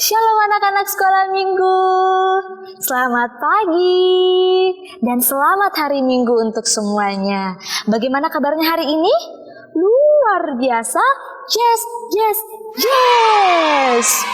Shalom anak-anak sekolah minggu. Selamat pagi dan selamat hari minggu untuk semuanya. Bagaimana kabarnya hari ini? Luar biasa. Yes.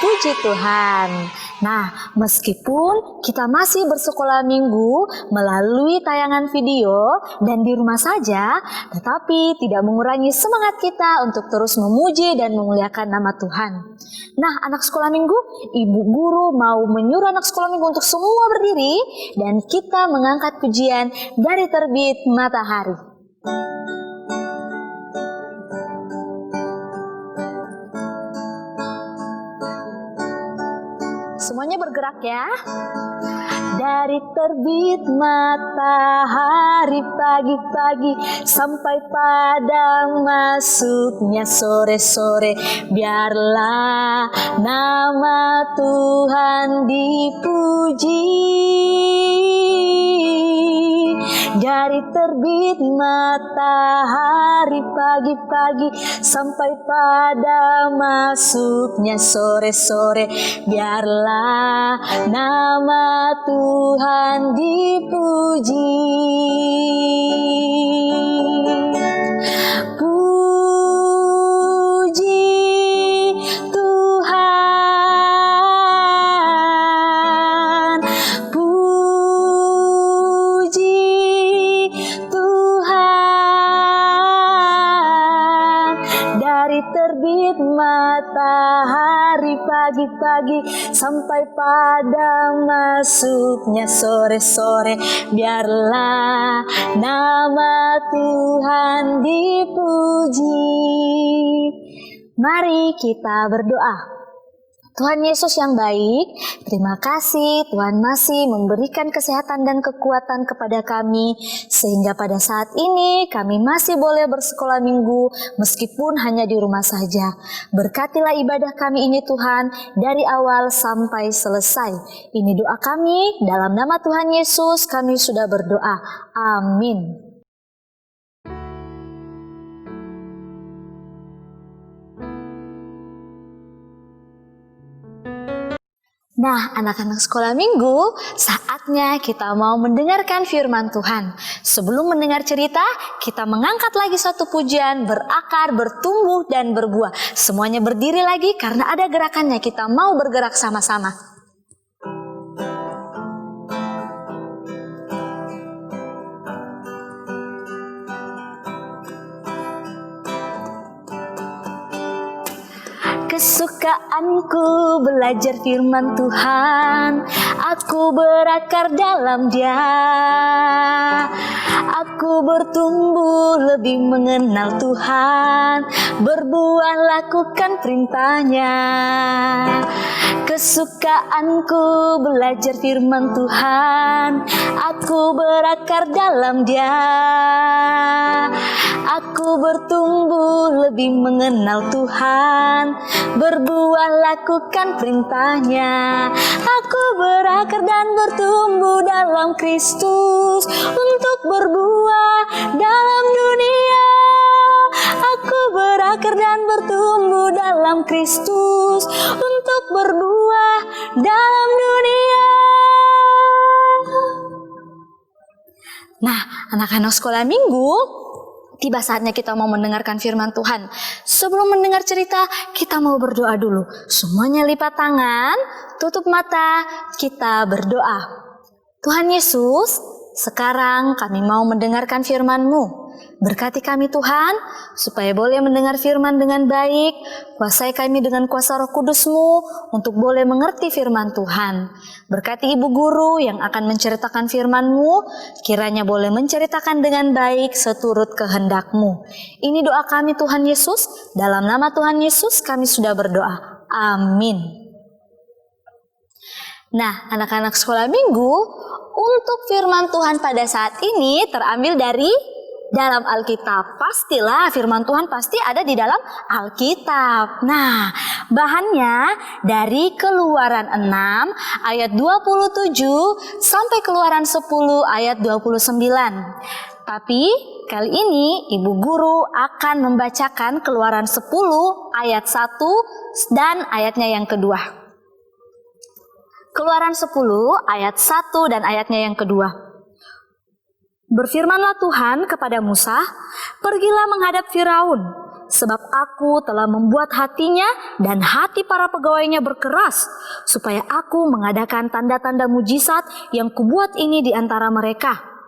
Puji Tuhan. Nah, meskipun kita masih bersekolah minggu melalui tayangan video dan di rumah saja, tetapi tidak mengurangi semangat kita untuk terus memuji dan memuliakan nama Tuhan. Nah, anak sekolah minggu, ibu guru mau menyuruh anak sekolah minggu untuk semua berdiri dan kita mengangkat pujian dari terbit matahari. Semuanya bergerak ya. Dari terbit matahari pagi-pagi sampai pada masuknya sore-sore, biarlah nama Tuhan dipuji. Dari terbit matahari pagi-pagi sampai pada masuknya sore-sore, biarlah nama Tuhan dipuji. Puji Tuhan, puji Tuhan. Dari terbit matahari pagi-pagi sampai pada masuknya sore-sore, biarlah nama Tuhan dipuji. Mari kita berdoa. Tuhan Yesus yang baik, terima kasih Tuhan masih memberikan kesehatan dan kekuatan kepada kami, sehingga pada saat ini kami masih boleh bersekolah minggu meskipun hanya di rumah saja. Berkatilah ibadah kami ini Tuhan, dari awal sampai selesai. Ini doa kami, dalam nama Tuhan Yesus kami sudah berdoa. Amin. Nah, anak-anak sekolah minggu, saatnya kita mau mendengarkan firman Tuhan. Sebelum mendengar cerita, kita mengangkat lagi satu pujian, berakar, bertumbuh, dan berbuah. Semuanya berdiri lagi karena ada gerakannya, kita mau bergerak sama-sama. Kesukaanku belajar firman Tuhan, aku berakar dalam Dia. Aku bertumbuh lebih mengenal Tuhan, berbuah lakukan perintahnya. Kesukaanku belajar firman Tuhan, aku berakar dalam Dia. Aku bertumbuh lebih mengenal Tuhan, berbuah lakukan perintahnya. Aku berakar dan bertumbuh dalam Kristus untuk berbuah dalam dunia. Aku berakar dan bertumbuh dalam Kristus untuk berbuah dalam dunia. Nah, anak-anak sekolah minggu, tiba saatnya kita mau mendengarkan firman Tuhan. Sebelum mendengar cerita, kita mau berdoa dulu. Semuanya lipat tangan, tutup mata, kita berdoa. Tuhan Yesus, sekarang kami mau mendengarkan firman-Mu. Berkati kami Tuhan, supaya boleh mendengar firman dengan baik. Kuasai kami dengan kuasa Roh Kudus-Mu untuk boleh mengerti firman Tuhan. Berkati ibu guru yang akan menceritakan firman-Mu, kiranya boleh menceritakan dengan baik seturut kehendak-Mu. Ini doa kami Tuhan Yesus, dalam nama Tuhan Yesus kami sudah berdoa. Amin. Nah, anak-anak sekolah minggu, untuk firman Tuhan pada saat ini terambil dari dalam Alkitab. Pastilah firman Tuhan pasti ada di dalam Alkitab. Nah, bahannya dari Keluaran 6 ayat 27 sampai Keluaran 10 ayat 29. Tapi kali ini ibu guru akan membacakan Keluaran 10 ayat 1 dan ayatnya yang kedua. Keluaran 10 ayat 1 dan ayatnya yang kedua. Berfirmanlah Tuhan kepada Musa, "Pergilah menghadap Firaun, sebab aku telah membuat hatinya dan hati para pegawainya berkeras, supaya aku mengadakan tanda-tanda mujizat yang kubuat ini di antara mereka.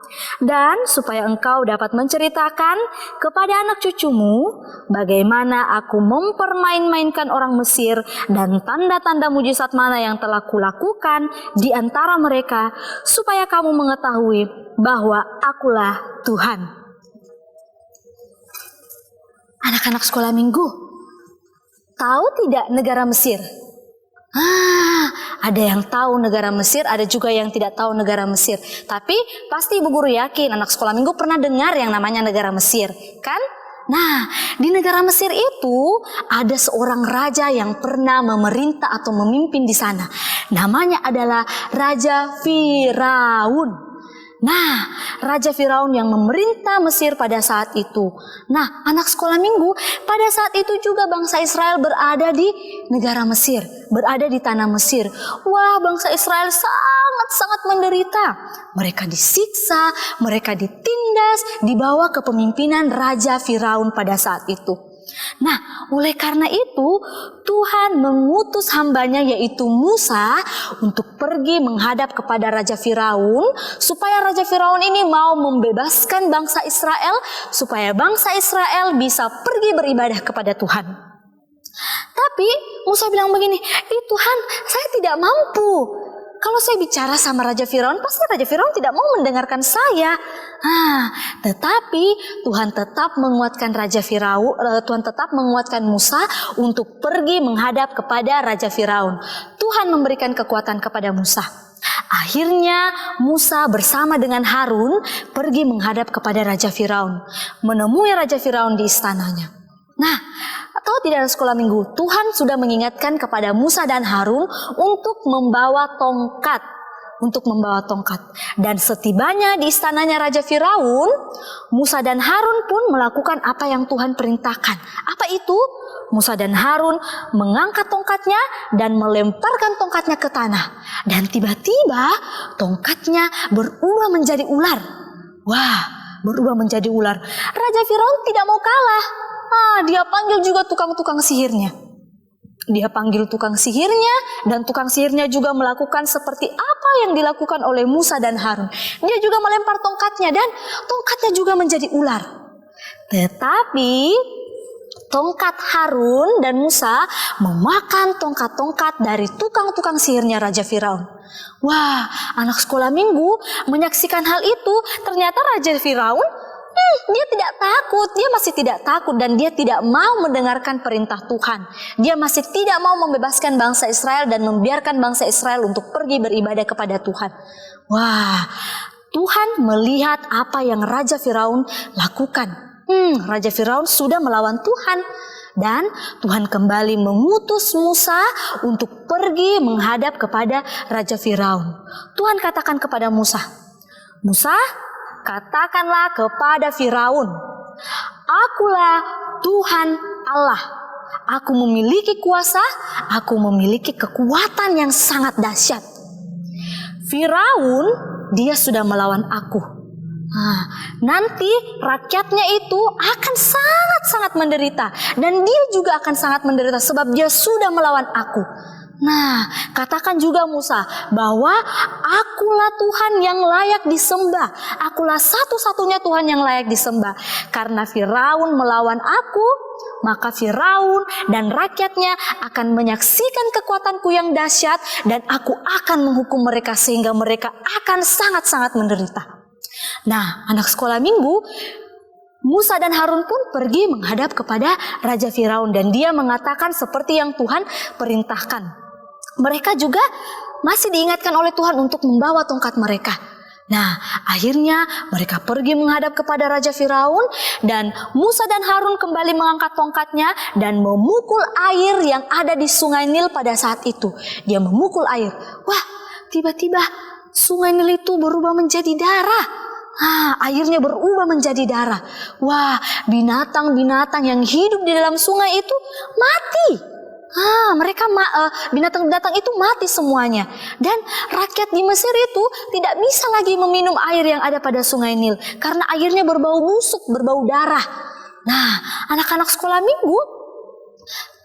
Dan supaya engkau dapat menceritakan kepada anak cucumu bagaimana aku mempermain-mainkan orang Mesir dan tanda-tanda mujizat mana yang telah kulakukan di antara mereka, supaya kamu mengetahui bahwa akulah Tuhan." Anak-anak sekolah minggu, tahu tidak negara Mesir? Ada yang tahu negara Mesir, ada juga yang tidak tahu negara Mesir. Tapi pasti ibu guru yakin anak sekolah minggu pernah dengar yang namanya negara Mesir, kan? Nah, di negara Mesir itu ada seorang raja yang pernah memerintah atau memimpin di sana. Namanya adalah Raja Firaun. Nah, Raja Firaun yang memerintah Mesir pada saat itu. Nah, anak sekolah minggu, pada saat itu juga bangsa Israel berada di negara Mesir, berada di tanah Mesir. Wah, bangsa Israel sangat-sangat menderita. Mereka disiksa, mereka ditindas, dibawa ke kepemimpinan Raja Firaun pada saat itu. Nah, oleh karena itu Tuhan mengutus hambanya yaitu Musa untuk pergi menghadap kepada Raja Firaun, supaya Raja Firaun ini mau membebaskan bangsa Israel, supaya bangsa Israel bisa pergi beribadah kepada Tuhan. Tapi Musa bilang begini, Tuhan, saya tidak mampu. Kalau saya bicara sama Raja Firaun, pasti Raja Firaun tidak mau mendengarkan saya. Tetapi Tuhan tetap menguatkan Tuhan tetap menguatkan Musa untuk pergi menghadap kepada Raja Firaun. Tuhan memberikan kekuatan kepada Musa. Akhirnya Musa bersama dengan Harun pergi menghadap kepada Raja Firaun, menemui Raja Firaun di istananya. Nah, tahu tidak sekolah minggu, Tuhan sudah mengingatkan kepada Musa dan Harun untuk membawa tongkat. Dan setibanya di istananya Raja Firaun, Musa dan Harun pun melakukan apa yang Tuhan perintahkan. Apa itu? Musa dan Harun mengangkat tongkatnya dan melemparkan tongkatnya ke tanah. Dan tiba-tiba tongkatnya berubah menjadi ular. Wah, berubah menjadi ular. Raja Firaun tidak mau kalah. Dia panggil juga tukang-tukang sihirnya. Dan tukang sihirnya juga melakukan seperti apa yang dilakukan oleh Musa dan Harun. Dia juga melempar tongkatnya dan tongkatnya juga menjadi ular. Tetapi tongkat Harun dan Musa memakan tongkat-tongkat dari tukang-tukang sihirnya Raja Firaun. Wah, anak sekolah minggu menyaksikan hal itu. Ternyata Raja Firaun dia tidak takut, dia masih tidak takut dan dia tidak mau mendengarkan perintah Tuhan. Dia masih tidak mau membebaskan bangsa Israel dan membiarkan bangsa Israel untuk pergi beribadah kepada Tuhan. Wah, Tuhan melihat apa yang Raja Firaun lakukan. Raja Firaun sudah melawan Tuhan. Dan Tuhan kembali mengutus Musa untuk pergi menghadap kepada Raja Firaun. Tuhan katakan kepada Musa, "Musa, katakanlah kepada Firaun, akulah Tuhan Allah. Aku memiliki kuasa, aku memiliki kekuatan yang sangat dahsyat. Firaun, dia sudah melawan aku. Nanti rakyatnya itu akan sangat-sangat menderita. Dan dia juga akan sangat menderita sebab dia sudah melawan aku. Nah, katakan juga Musa bahwa akulah Tuhan yang layak disembah. Akulah satu-satunya Tuhan yang layak disembah. Karena Firaun melawan aku, maka Firaun dan rakyatnya akan menyaksikan kekuatanku yang dahsyat dan aku akan menghukum mereka sehingga mereka akan sangat-sangat menderita." Nah, anak sekolah minggu, Musa dan Harun pun pergi menghadap kepada Raja Firaun dan dia mengatakan seperti yang Tuhan perintahkan. Mereka juga masih diingatkan oleh Tuhan untuk membawa tongkat mereka. Nah, akhirnya mereka pergi menghadap kepada Raja Firaun dan Musa dan Harun kembali mengangkat tongkatnya dan memukul air yang ada di sungai Nil pada saat itu. Dia memukul air. Wah, tiba-tiba sungai Nil itu berubah menjadi darah. Airnya berubah menjadi darah. Wah, binatang-binatang yang hidup di dalam sungai itu mati. Binatang-binatang itu mati semuanya. Dan rakyat di Mesir itu tidak bisa lagi meminum air yang ada pada sungai Nil. Karena airnya berbau busuk, berbau darah. Nah, anak-anak sekolah minggu,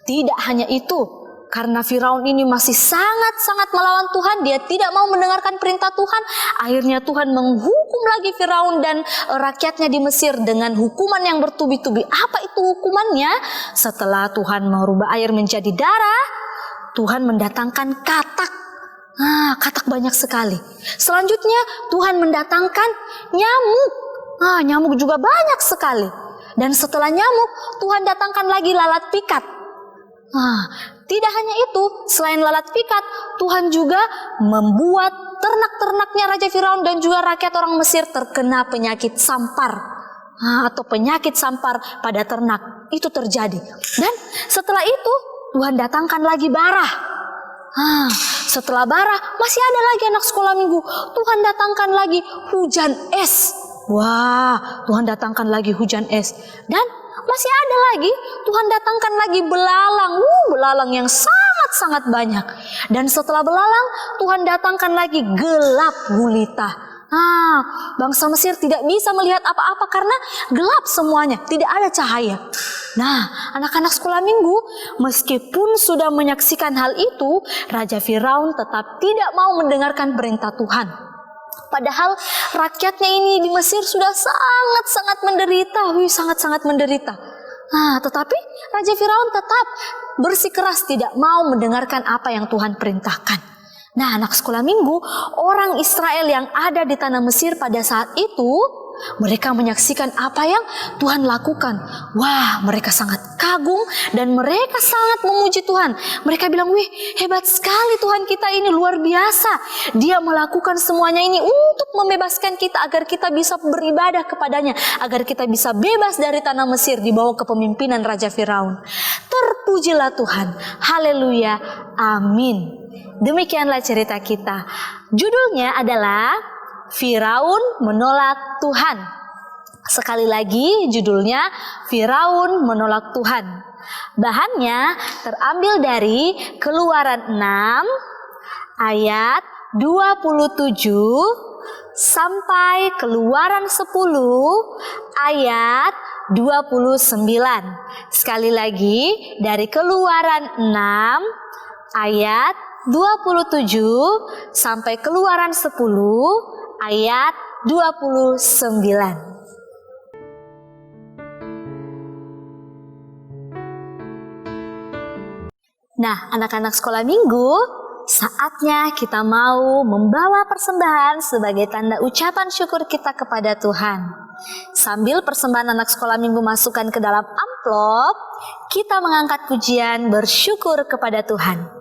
tidak hanya itu. Karena Firaun ini masih sangat-sangat melawan Tuhan, dia tidak mau mendengarkan perintah Tuhan. Akhirnya Tuhan menghukum lagi Firaun dan rakyatnya di Mesir dengan hukuman yang bertubi-tubi. Apa itu hukumannya? Setelah Tuhan merubah air menjadi darah, Tuhan mendatangkan katak. Katak banyak sekali. Selanjutnya Tuhan mendatangkan nyamuk. Nyamuk juga banyak sekali. Dan setelah nyamuk, Tuhan datangkan lagi lalat pikat. Tidak hanya itu, selain lalat pikat, Tuhan juga membuat ternak-ternaknya Raja Firaun dan juga rakyat orang Mesir terkena penyakit sampar. Atau penyakit sampar pada ternak. Itu terjadi. Dan setelah itu, Tuhan datangkan lagi bara. Setelah bara, masih ada lagi anak sekolah minggu. Tuhan datangkan lagi hujan es. Wah, Tuhan datangkan lagi hujan es. Dan masih ada lagi, Tuhan datangkan lagi belalang. Belalang yang sangat-sangat banyak. Dan setelah belalang, Tuhan datangkan lagi gelap gulita. Bangsa Mesir tidak bisa melihat apa-apa karena gelap semuanya, tidak ada cahaya. Nah, anak-anak sekolah minggu, meskipun sudah menyaksikan hal itu, Raja Firaun tetap tidak mau mendengarkan perintah Tuhan. Padahal rakyatnya ini di Mesir sudah sangat-sangat menderita, sangat-sangat menderita. Tetapi Raja Firaun tetap bersikeras tidak mau mendengarkan apa yang Tuhan perintahkan. Nah, anak sekolah minggu, orang Israel yang ada di tanah Mesir pada saat itu, mereka menyaksikan apa yang Tuhan lakukan. Wah, mereka sangat kagum dan mereka sangat memuji Tuhan. Mereka bilang, wih, hebat sekali Tuhan kita ini, luar biasa. Dia melakukan semuanya ini untuk membebaskan kita agar kita bisa beribadah kepadanya, agar kita bisa bebas dari tanah Mesir di bawah kepemimpinan Raja Firaun. Terpujilah Tuhan. Haleluya. Amin. Demikianlah cerita kita. Judulnya adalah Firaun menolak Tuhan. Sekali lagi judulnya Firaun menolak Tuhan. Bahannya terambil dari Keluaran 6 ayat 27 sampai Keluaran 10 ayat 29. Sekali lagi dari Keluaran 6 ayat 27 sampai Keluaran 10 ayat 29. Nah, anak-anak sekolah minggu, saatnya kita mau membawa persembahan sebagai tanda ucapan syukur kita kepada Tuhan. Sambil persembahan anak sekolah minggu masukkan ke dalam amplop, kita mengangkat pujian bersyukur kepada Tuhan.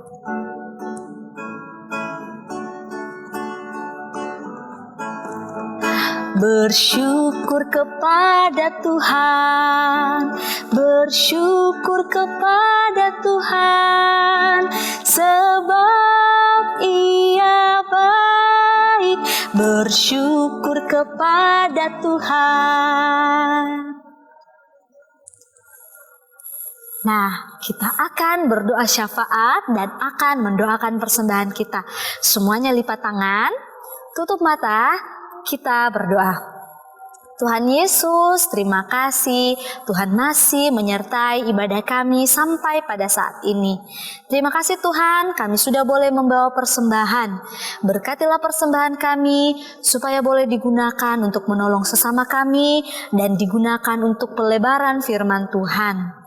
Bersyukur kepada Tuhan, bersyukur kepada Tuhan, sebab Ia baik, bersyukur kepada Tuhan. Nah, kita akan berdoa syafaat dan akan mendoakan persembahan kita. Semuanya lipat tangan, tutup mata, kita berdoa. Tuhan Yesus, terima kasih Tuhan masih menyertai ibadah kami sampai pada saat ini. Terima kasih Tuhan, kami sudah boleh membawa persembahan. Berkatilah persembahan kami supaya boleh digunakan untuk menolong sesama kami dan digunakan untuk pelebaran firman Tuhan.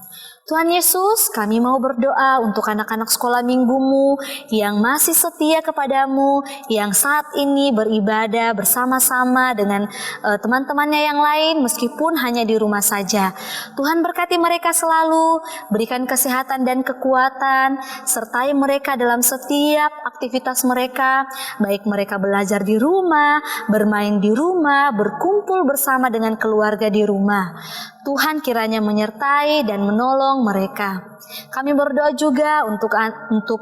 Tuhan Yesus, kami mau berdoa untuk anak-anak sekolah minggumu yang masih setia kepadamu, yang saat ini beribadah bersama-sama dengan teman-temannya yang lain meskipun hanya di rumah saja. Tuhan berkati mereka selalu, berikan kesehatan dan kekuatan, sertai mereka dalam setiap aktivitas mereka, baik mereka belajar di rumah, bermain di rumah, berkumpul bersama dengan keluarga di rumah. Tuhan kiranya menyertai dan menolong mereka. Kami berdoa juga untuk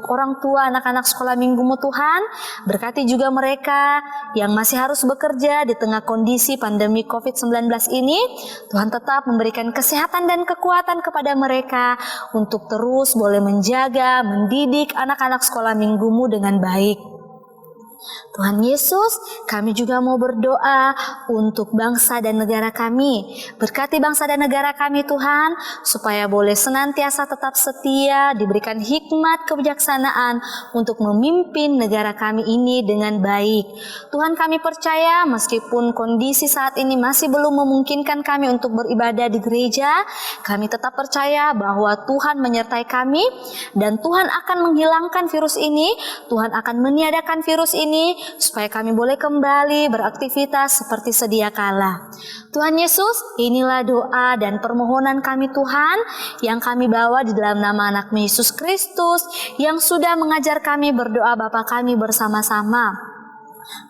orang tua anak-anak sekolah minggumu Tuhan. Berkati juga mereka yang masih harus bekerja di tengah kondisi pandemi COVID-19 ini. Tuhan tetap memberikan kesehatan dan kekuatan kepada mereka untuk terus boleh menjaga, mendidik anak-anak sekolah minggumu dengan baik. Tuhan Yesus, kami juga mau berdoa untuk bangsa dan negara kami. Berkati bangsa dan negara kami Tuhan, supaya boleh senantiasa tetap setia, diberikan hikmat kebijaksanaan untuk memimpin negara kami ini dengan baik. Tuhan, kami percaya meskipun kondisi saat ini masih belum memungkinkan kami untuk beribadah di gereja, kami tetap percaya bahwa Tuhan menyertai kami dan Tuhan akan menghilangkan virus ini, Tuhan akan meniadakan virus ini, supaya kami boleh kembali beraktivitas seperti sedia kala. Tuhan Yesus, inilah doa dan permohonan kami Tuhan yang kami bawa di dalam nama anak-Mu Yesus Kristus yang sudah mengajar kami berdoa Bapa kami bersama-sama.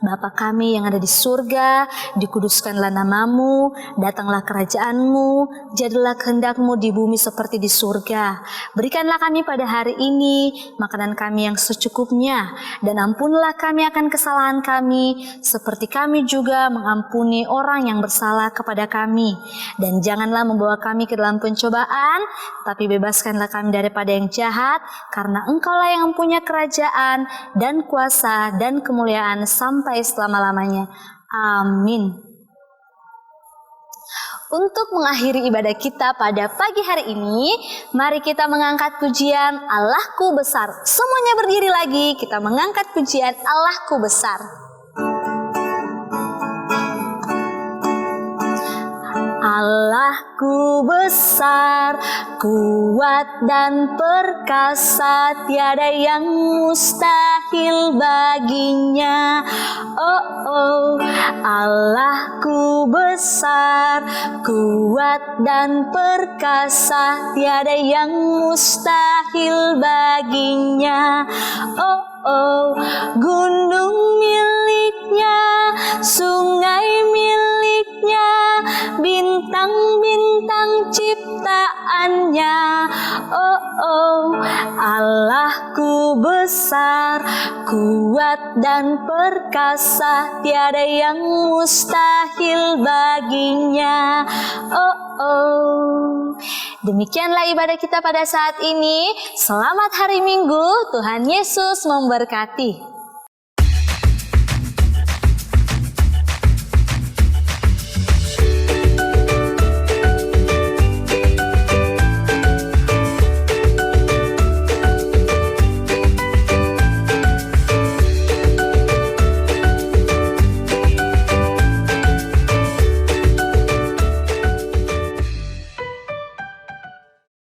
Bapa kami yang ada di surga, dikuduskanlah namamu, datanglah kerajaanmu, jadilah kehendak-Mu di bumi seperti di surga. Berikanlah kami pada hari ini makanan kami yang secukupnya, dan ampunlah kami akan kesalahan kami, seperti kami juga mengampuni orang yang bersalah kepada kami. Dan janganlah membawa kami ke dalam pencobaan, tapi bebaskanlah kami daripada yang jahat, karena Engkaulah yang mempunyai kerajaan dan kuasa dan kemuliaan sampai selama-lamanya. Amin. Untuk mengakhiri ibadah kita pada pagi hari ini, mari kita mengangkat pujian Allahku besar. Semuanya berdiri lagi, kita mengangkat pujian Allahku besar. Allahku besar, kuat dan perkasa, tiada yang mustahil baginya. Oh, oh, Allahku besar, kuat dan perkasa, tiada yang mustahil baginya. Oh, oh, gunung miliknya, sungai miliknya, bintang-bintang ciptaannya. Oh, oh, Allahku besar, kuat dan perkasa, tiada yang mustahil baginya. Oh, oh. Demikianlah ibadah kita pada saat ini. Selamat hari Minggu, Tuhan Yesus memberkati.